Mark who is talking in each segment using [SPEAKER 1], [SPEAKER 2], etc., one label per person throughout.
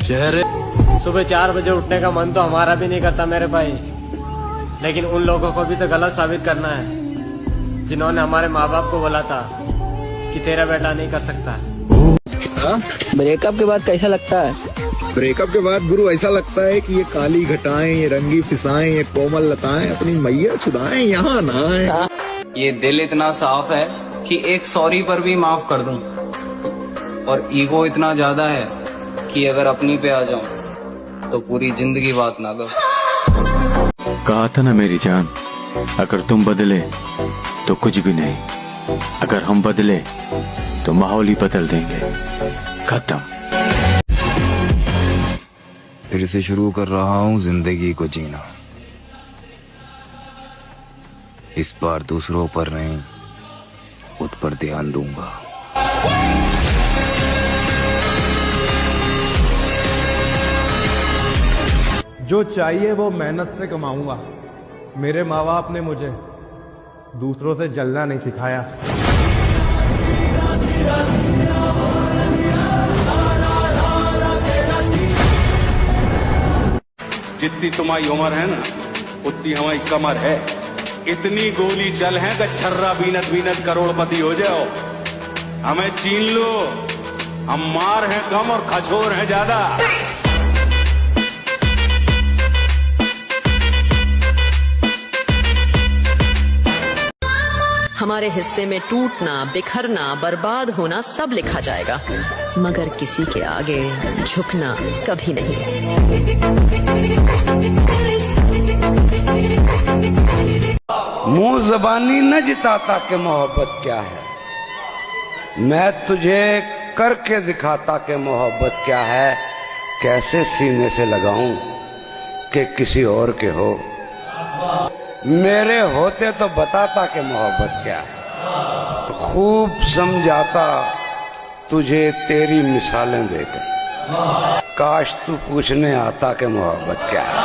[SPEAKER 1] चेहरे।
[SPEAKER 2] सुबह 4 बजे उठने का मन तो हमारा भी नहीं करता मेरे भाई, लेकिन उन लोगों को भी तो गलत साबित करना है जिन्होंने हमारे माँ बाप को बोला था कि तेरा बेटा नहीं कर सकता।
[SPEAKER 3] ब्रेकअप के बाद कैसा लगता है?
[SPEAKER 4] ब्रेकअप के बाद गुरु ऐसा लगता है कि ये काली घटाएं, ये रंगी फिसाएं, ये कोमल लताएं अपनी मैया छुदाएं, यहाँ ना आए।
[SPEAKER 5] ये दिल इतना साफ है कि एक सॉरी पर भी माफ कर दूं, और ईगो इतना ज्यादा है कि अगर अपनी पे आ जाऊं तो पूरी जिंदगी बात ना करूं।
[SPEAKER 1] कहा था ना मेरी जान, अगर तुम बदले तो कुछ भी नहीं, अगर हम बदले तो माहौल ही बदल देंगे। खत्म।
[SPEAKER 6] फिर से शुरू कर रहा हूँ जिंदगी को जीना, इस बार दूसरों पर नहीं खुद पर ध्यान दूंगा।
[SPEAKER 7] जो चाहिए वो मेहनत से कमाऊंगा। मेरे माँ बाप ने मुझे दूसरों से जलना नहीं सिखाया।
[SPEAKER 8] जितनी तुम्हारी उम्र है ना उतनी हमारी कमर है। इतनी गोली चल है कि छर्रा बीनत बीनत करोड़पति हो जाओ। हमें चीन लो, हम मार हैं कम और खचोर हैं ज्यादा।
[SPEAKER 9] हमारे हिस्से में टूटना, बिखरना, बर्बाद होना सब लिखा जाएगा, मगर किसी के आगे झुकना कभी नहीं।
[SPEAKER 8] मुंह जबानी न जिताता कि मोहब्बत क्या है, मैं तुझे करके दिखाता कि मोहब्बत क्या है। कैसे सीने से लगाऊं कि किसी और के हो, मेरे होते तो बताता कि मोहब्बत क्या है। खूब समझाता तुझे तेरी मिसालें देकर, काश तू पूछने आता कि मोहब्बत क्या है।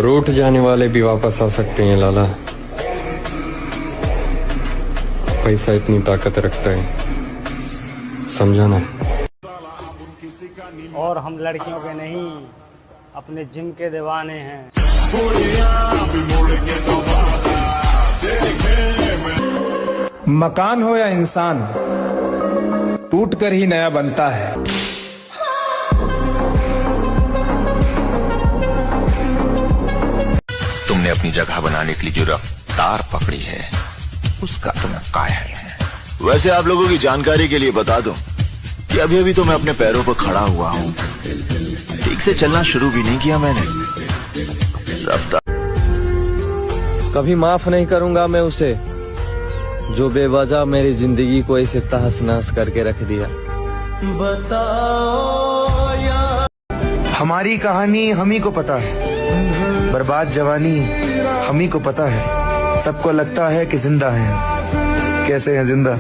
[SPEAKER 10] रूठ जाने वाले भी वापस आ सकते हैं लाला, पैसा इतनी ताकत रखता है, समझाना।
[SPEAKER 2] और हम लड़कियों के नहीं अपने जिम के दीवाने हैं।
[SPEAKER 7] मकान हो या इंसान, टूट कर ही नया बनता है।
[SPEAKER 11] तुमने अपनी जगह बनाने के लिए जो रफ्तार पकड़ी है उसका तुम कायल है।
[SPEAKER 1] वैसे आप लोगों की जानकारी के लिए बता दूं कि अभी अभी तो मैं अपने पैरों पर खड़ा हुआ हूँ, ठीक से चलना शुरू भी नहीं किया मैंने। रफ्तार
[SPEAKER 2] कभी माफ नहीं करूंगा मैं उसे जो बेवजह मेरी जिंदगी को इसे तहस नहस करके रख दिया। बताओ यार,
[SPEAKER 4] हमारी कहानी हम ही को पता है, बर्बाद जवानी हम ही को पता है। सबको लगता है कि जिंदा है, कैसे है जिंदा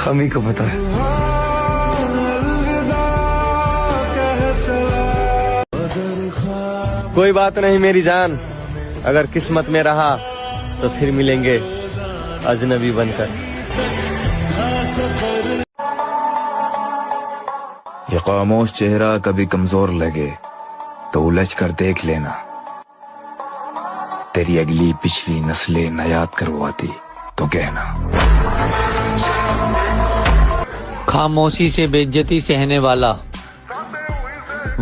[SPEAKER 4] हम ही को पता है।
[SPEAKER 2] कोई बात नहीं मेरी जान, अगर किस्मत में रहा तो फिर मिलेंगे अजनबी बनकर।
[SPEAKER 6] ये खामोश चेहरा कभी कमजोर लगे तो उलझ कर देख लेना, तेरी अगली पिछली नस्लें न याद करवाती तो कहना।
[SPEAKER 3] खामोशी से बेइज्जती सहने वाला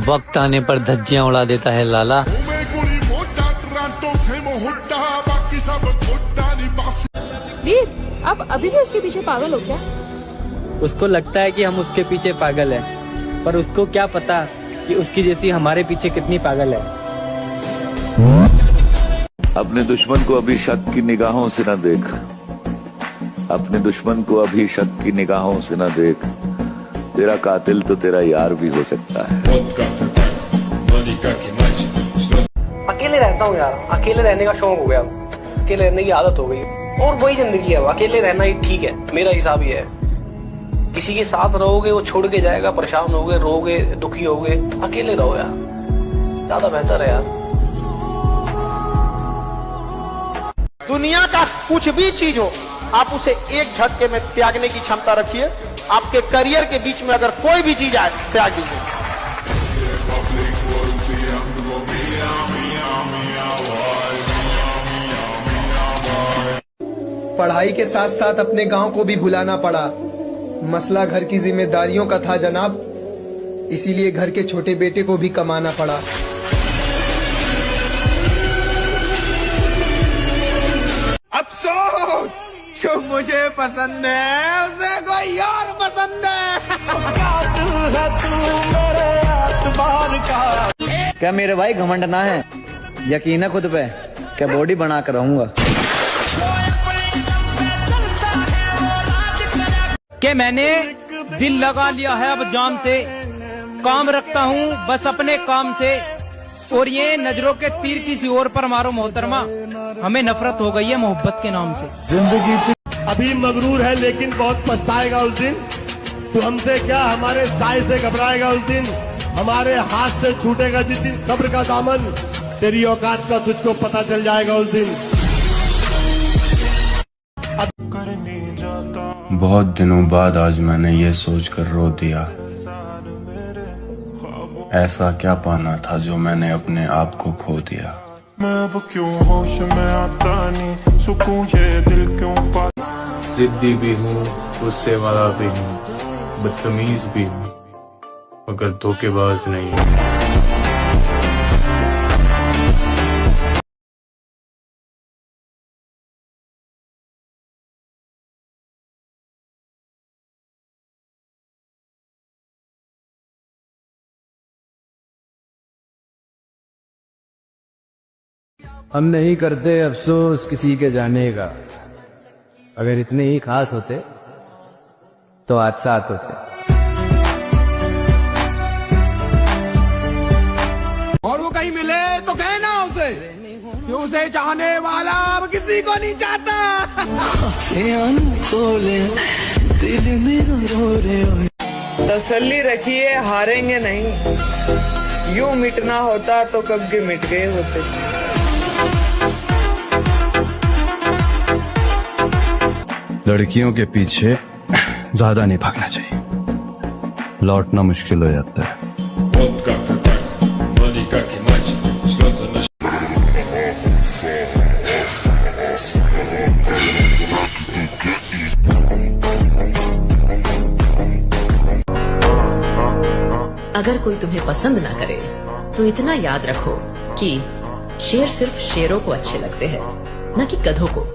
[SPEAKER 3] वक्त आने पर धज्जियां उड़ा देता है लाला।
[SPEAKER 9] वीर, आप अभी भी उसके पीछे पागल हो क्या?
[SPEAKER 2] उसको लगता है कि हम उसके पीछे पागल हैं, पर उसको क्या पता कि उसकी जैसी हमारे पीछे कितनी पागल है।
[SPEAKER 1] अपने दुश्मन को अभी शक की निगाहों से न देख, अपने दुश्मन को अभी शक की निगाहों से न देख, तेरा कातिल तो तेरा यार भी हो सकता है।
[SPEAKER 5] अकेले रहता हूँ यार, अकेले रहने का शौक हो गया, अकेले रहने की आदत हो गई, और वही जिंदगी है। अकेले रहना ही ठीक है, मेरा हिसाब ये है। किसी के साथ रहोगे वो छोड़ के जाएगा, परेशान होगे, रोगे, दुखी होगे। अकेले रहो यार, ज्यादा बेहतर है यार।
[SPEAKER 12] दुनिया का कुछ भी चीज हो, आप उसे एक झटके में त्यागने की क्षमता रखिए, आपके करियर के बीच में अगर कोई भी चीज आए त्याग दीजिए।
[SPEAKER 13] पढ़ाई के साथ साथ अपने गांव को भी भुलाना पड़ा। मसला घर की जिम्मेदारियों का था जनाब, इसीलिए घर के छोटे बेटे को भी कमाना पड़ा।
[SPEAKER 12] अफसोस जो मुझे पसंद है उसे कोई और पसंद है।
[SPEAKER 14] क्या मेरे भाई घमंड ना है, यकीन है खुद पे, क्या बॉडी बना कर रहूंगा।
[SPEAKER 15] कि मैंने दिल लगा लिया है अब जाम से, काम रखता हूँ बस अपने काम से, और ये नजरों के तीर किसी और पर मारो मोहतरमा, हमें नफरत हो गई है मोहब्बत के नाम से।
[SPEAKER 16] जिंदगी अभी मगरूर है लेकिन बहुत पछताएगा उस दिन, तू हमसे क्या हमारे साय से घबराएगा उस दिन, हमारे हाथ से छूटेगा जिस दिन सब्र का दामन, तेरी औकात का तुझको पता चल जाएगा उस दिन।
[SPEAKER 17] बहुत दिनों बाद आज मैंने ये सोचकर रो दिया, ऐसा क्या पाना था जो मैंने अपने आप को खो दिया।
[SPEAKER 18] मैं अब क्यों होश में आता नहीं, सुकून ये दिल क्यों पा।
[SPEAKER 17] जिद्दी भी हूँ, गुस्से वाला भी हूँ, बदतमीज भी हूँ, मगर धोखेबाज नहीं हूँ।
[SPEAKER 19] हम नहीं करते अफसोस किसी के जाने का, अगर इतने ही खास होते तो आज साथ होते।
[SPEAKER 12] और वो कहीं मिले तो कहना उसे कि उसे चाहने वाला अब किसी को नहीं चाहता।
[SPEAKER 20] दिल में रो रहे। तसल्ली रखिए हारेंगे नहीं, यूं मिटना होता तो कब के मिट गए होते।
[SPEAKER 21] लड़कियों के पीछे ज्यादा नहीं भागना चाहिए, लौटना मुश्किल हो जाता है।
[SPEAKER 9] अगर कोई तुम्हें पसंद ना करे तो इतना याद रखो कि शेर सिर्फ शेरों को अच्छे लगते हैं, न कि गधों को।